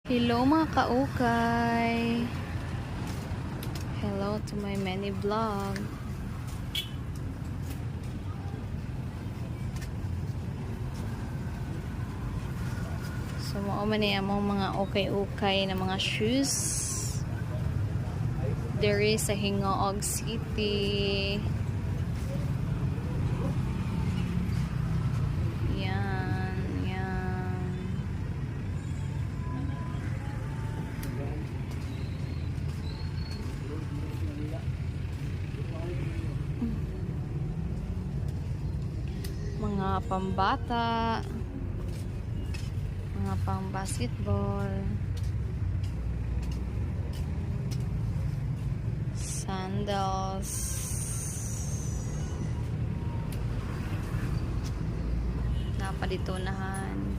Hello mga kaukay. Hello to my many vlog. So mao man ni among mga ukay-ukay na mga shoes. There is sa Hingoog City. Yan, yan. Mga pambata, mga pang basketball, sandals, napaditunahan.